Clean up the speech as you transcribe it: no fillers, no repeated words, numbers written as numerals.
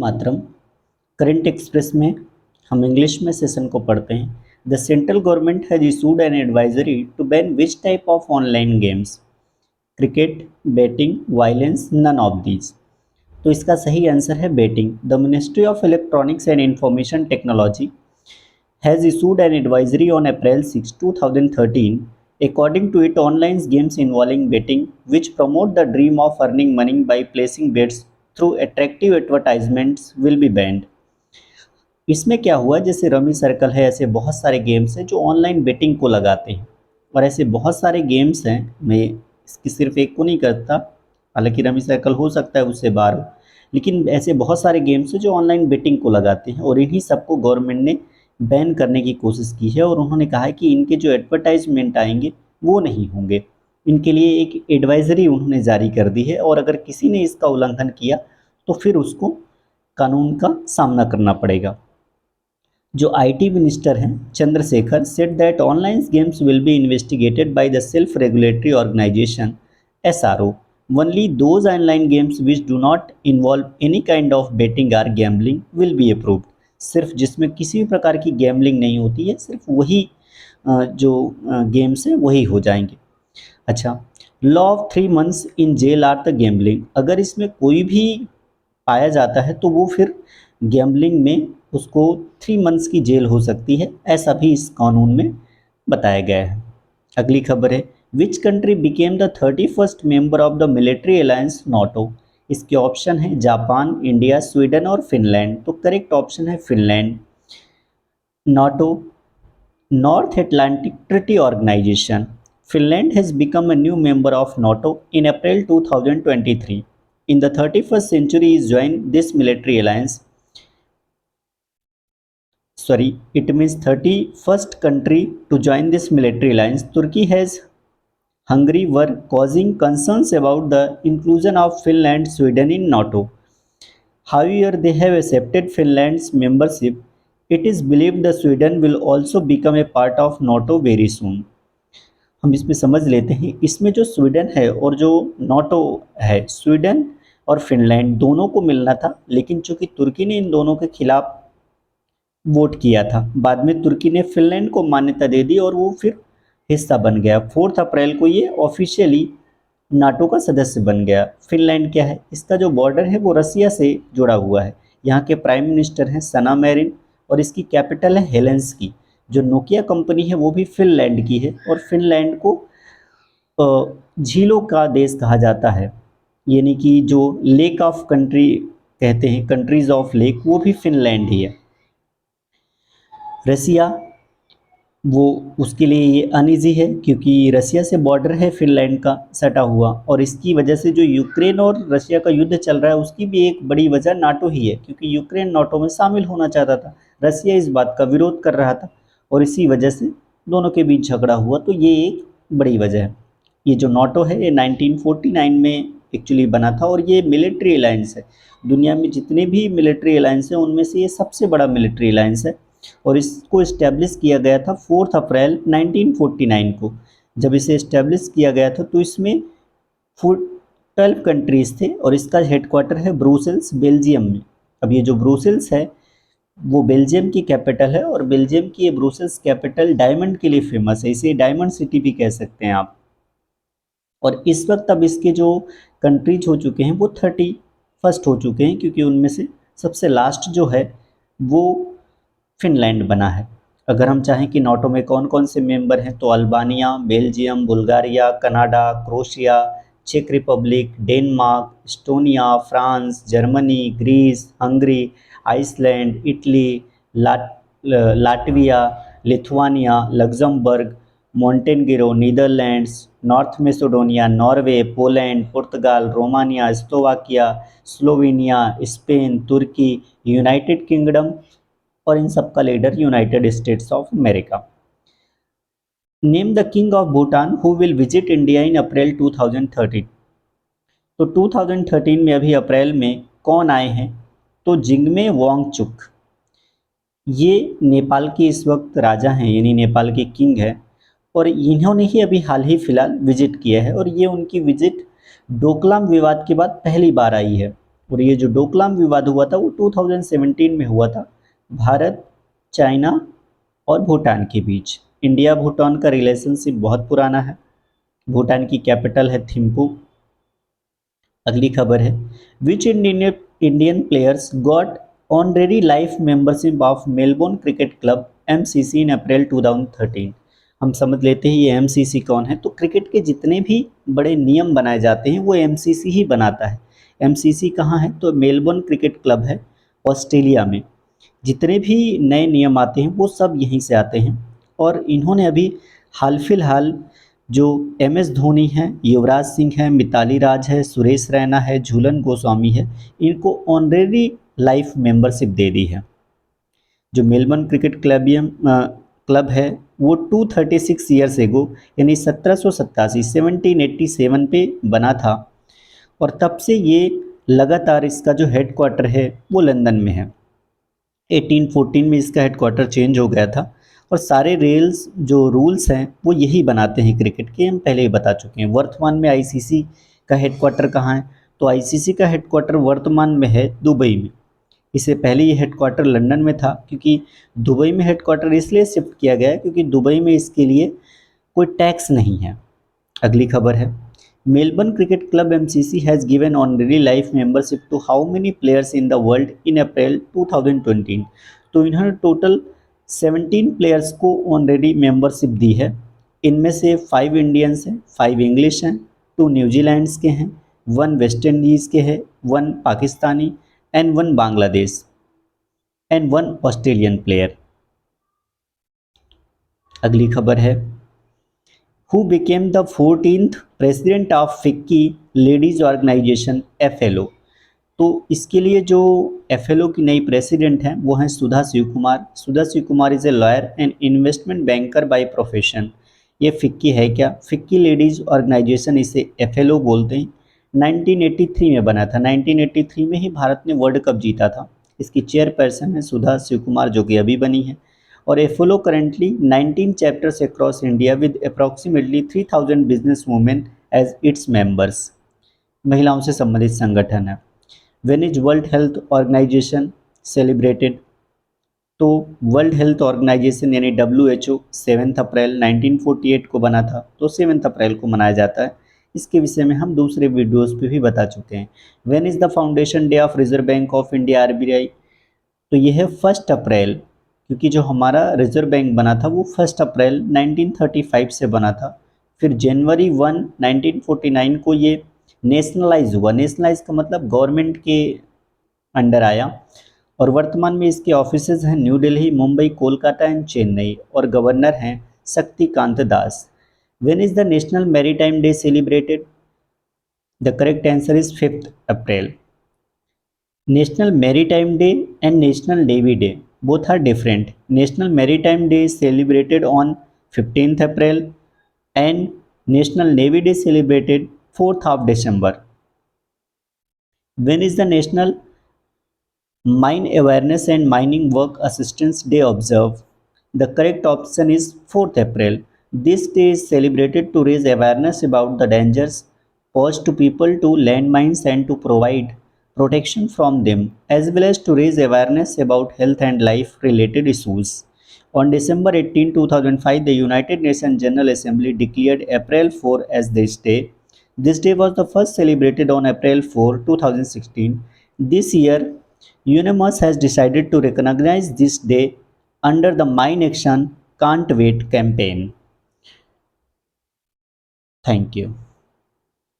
मातरम। Current express में हम English में सेशन को पढ़ते हैं। The central government has issued an advisory to ban which type of online games? Cricket, betting, violence, none of these. तो इसका सही आंसर है betting. The ministry of electronics and information technology has issued an advisory on April 6, 2013. According to it, online games involving betting, which promote the dream of earning money by placing bets through attractive advertisements, will be banned. इसमें क्या हुआ, जैसे rummy circle है, ऐसे बहुत सारे games हैं जो ऑनलाइन बेटिंग को लगाते हैं और ऐसे बहुत सारे गेम्स हैं। मैं इसकी सिर्फ एक को नहीं करता, हालांकि रमी सर्कल हो सकता है उससे बाहर हो, लेकिन ऐसे बहुत सारे गेम्स हैं जो ऑनलाइन बेटिंग को लगाते हैं और इन्हीं सबको गवर्नमेंट ने बैन करने की कोशिश की है। और उन्होंने कहा है कि इनके जो एडवर्टाइजमेंट आएंगे वो नहीं होंगे। इनके लिए एक एडवाइजरी उन्होंने जारी कर दी है और अगर किसी ने इसका उल्लंघन किया तो फिर उसको कानून का सामना करना पड़ेगा। जो आईटी मिनिस्टर हैं Chandrasekhar said that online games will be investigated by the self regulatory organisation SRO. Only those online games which do not involve any kind of betting or gambling will be approved. सिर्फ जिसमें किसी भी प्रकार की gambling नहीं होती है, सिर्फ वही जो गेम्स हैं वही हो जाएंगे। अच्छा, law of 3 months in jail or the gambling. अगर इसमें कोई भी पाया जाता है तो वो फिर गैम्बलिंग में उसको 3 months की जेल हो सकती है, ऐसा भी इस कानून में बताया गया है। अगली खबर है, which country became the 31st member of the military alliance NATO? इसके ऑप्शन है जापान, इंडिया, स्वीडन और फिनलैंड। तो करेक्ट ऑप्शन है Finland. NATO, North Atlantic Treaty Organisation. Finland has become a new member of NATO in April 2023. In the 31st century, is joined this military alliance. Sorry, it means 31st country to join this military alliance. Turkey has Hungary were causing concerns about the inclusion of Finland, Sweden in NATO. However, they have accepted Finland's membership. It is believed that Sweden will also become a part of NATO very soon. हम इसमें समझ लेते हैं, इसमें जो Sweden है और जो नाटो है, स्वीडन और फिनलैंड दोनों को मिलना था, लेकिन चूंकि तुर्की ने इन दोनों के खिलाफ वोट किया था, बाद में तुर्की ने फिनलैंड को मान्यता दे दी और वो फिर हिस्सा बन गया। 4 अप्रैल को ये ऑफिशियली नाटो का सदस्य बन गया। फिनलैंड क्या है, इसका जो बॉर्डर है वो रसिया से जुड़ा हुआ है। यहाँ के प्राइम मिनिस्टर हैं सना मैरिन और इसकी कैपिटल है हेलेंस्की। जो नोकिया कंपनी है वो भी फिनलैंड की है और फिनलैंड को झीलों का देश कहा जाता है, यानी कि जो लेक ऑफ कंट्री कहते हैं, कंट्रीज ऑफ लेक, वो भी फिनलैंड ही है। रसिया, वो उसके लिए ये अनईजी है क्योंकि रसिया से बॉर्डर है फिनलैंड का सटा हुआ, और इसकी वजह से जो यूक्रेन और रशिया का युद्ध चल रहा है उसकी भी एक बड़ी वजह नाटो ही है, क्योंकि यूक्रेन नाटो में शामिल होना चाहता था, रसिया इस बात का विरोध कर रहा था और इसी वजह से दोनों के बीच झगड़ा हुआ। तो ये एक बड़ी वजह है। ये जो नाटो है ये 1949 में एक्चुअली बना था और ये मिलिट्री अलायंस है। दुनिया में जितने भी मिलिट्री अलायंस हैं उनमें से ये सबसे बड़ा मिलिट्री अलायंस है और इसको इस्टेब्लिश किया गया था 4 अप्रैल 1949 को। जब इसे इस्टेब्लिश किया गया था तो इसमें 12 कंट्रीज़ थे और इसका हेडक्वार्टर है ब्रुसेल्स, बेल्जियम में। अब ये जो ब्रुसेल्स है वो बेल्जियम की कैपिटल है और बेल्जियम की ये ब्रुसेल्स कैपिटल डायमंड के लिए फेमस है, इसे डायमंड सिटी भी कह सकते हैं आप। और इस वक्त अब इसके जो कंट्रीज हो चुके हैं वो 31st हो चुके हैं, क्योंकि उनमें से सबसे लास्ट जो है वो फिनलैंड बना है। अगर हम चाहें कि नाटो में कौन कौन से मेंबर हैं तो Albania, Belgium, Bulgaria, Canada, Croatia, चेक Republic, Denmark, Estonia, France, Germany, Greece, Hungary, Iceland, Italy, Latvia, Lithuania, Luxembourg, Montenegro, Netherlands, North Macedonia, Norway, Poland, पुर्तगाल, रोमानिया, स्लोवाकिया, स्लोवेनिया, स्पेन, तुर्की, यूनाइटेड किंगडम और इन सब का leader United States of America. Name the king of Bhutan who will visit India in April 2013। तो 2013 में अभी अप्रैल में कौन आए हैं तो जिग्मे वांगचुक। ये नेपाल के इस वक्त राजा हैं, यानी नेपाल के किंग हैं और इन्होंने ही अभी हाल ही फिलहाल विजिट किया है और ये उनकी विजिट डोकलाम विवाद के बाद पहली बार आई है। और ये जो डोकलाम विवाद हुआ था वो 2017 में हुआ था, भारत, चाइना और भूटान के बीच। इंडिया भूटान का रिलेशनशिप बहुत पुराना है। भूटान की कैपिटल है थिम्पू। अगली खबर है, which Indian players got honorary life membership of Melbourne cricket club MCC in April 2013। हम समझ लेते हैं ये एमसीसी कौन है। तो क्रिकेट के जितने भी बड़े नियम बनाए जाते हैं वो एमसीसी ही बनाता है। एमसीसी कहाँ है? तो मेलबोर्न क्रिकेट क्लब है ऑस्ट्रेलिया में। जितने भी नए नियम आते हैं वो सब यहीं से आते हैं। और इन्होंने अभी हाल फिलहाल जो एम एस धोनी हैं, युवराज सिंह हैं, मिताली राज है, सुरेश रैना है, झूलन गोस्वामी है, इनको ऑनरेरी लाइफ मेंबरशिप दे दी है। जो मेलबर्न क्रिकेट क्लब है वो 236 ईयर्स एगो यानी 1787 1787 पे बना था। और तब से ये लगातार इसका जो हेडक्वार्टर है वो लंदन में है। 1814 में इसका हेडक्वार्टर चेंज हो गया था। और सारे रेल्स जो रूल्स हैं वो यही बनाते हैं क्रिकेट के, हम पहले ही बता चुके हैं। वर्तमान में आईसीसी का हेडक्वार्टर कहाँ है? तो आईसीसी का हेडक्वार्टर वर्तमान में है दुबई में। इससे पहले ये हेडक्वार्टर लंदन में था, क्योंकि दुबई में हेडक्वार्टर इसलिए शिफ्ट किया गया है क्योंकि दुबई में इसके लिए कोई टैक्स नहीं है। अगली खबर है, Melbourne cricket club MCC has given honorary life membership to how many players in the world in April 2020। तो इन्होंने टोटल 17 प्लेयर्स को ऑनरेरी मेंबरशिप दी है। इनमें से 5 इंडियंस हैं, 5 इंग्लिश हैं, 2 न्यूजीलैंड्स के हैं, 1 वेस्ट इंडीज़ के हैं, 1 Pakistani and 1 Bangladesh and 1 Australian player. अगली खबर है, who became the 14th president of FICCI ladies organisation FLO। तो इसके लिए जो FLO की नई प्रेसिडेंट हैं वो हैं Sudha Shiv Kumar. Sudha Shiv Kumar is a lawyer and investment banker by profession. ये फिक्की है क्या? फिक्की लेडीज ऑर्गेनाइजेशन, इसे FLO बोलते हैं। 1983 में बना था। 1983 में ही भारत ने वर्ल्ड कप जीता था। इसकी चेयरपर्सन है सुधा शिव कुमार, जो कि अभी बनी है। और FLO currently 19 chapters across India with approximately 3000 business women as its members। महिलाओं से संबंधित संगठन है। When is World Health Organisation celebrated? तो वर्ल्ड हेल्थ ऑर्गेनाइजेशन यानी WHO 7 अप्रैल 1948 को बना था, तो 7 अप्रैल को मनाया जाता है। इसके विषय में हम दूसरे वीडियोस पे भी बता चुके हैं। When is the foundation day of reserve bank of India RBI? तो ये है 1 अप्रैल, क्योंकि जो हमारा रिजर्व बैंक बना था वो 1 अप्रैल 1935 से बना था। फिर जनवरी 1 1949 को ये नेशनलाइज हुआ। नेशनलाइज का मतलब गवर्नमेंट के अंडर आया। और वर्तमान में इसके ऑफिसेज हैं न्यू दिल्ली, मुंबई, कोलकाता एंड चेन्नई। और गवर्नर हैं Shaktikanta Das. When is the national maritime day celebrated? The correct answer is 5 April. National Maritime Day and National Navy Day both are different. National Maritime Day is celebrated on 15th April and National Navy Day celebrated 4th of December. When is the National Mine Awareness and Mining Work Assistance Day observed? The correct option is 4th April. This day is celebrated to raise awareness about the dangers posed to people to landmines and to provide protection from them, as well as to raise awareness about health and life related issues. On December 18, 2005, the United Nations General Assembly declared April 4 as this day. This day was the first celebrated on April 4, 2016. This year, UNMAS has decided to recognize this day under the Mine Action Can't Wait campaign. Thank you.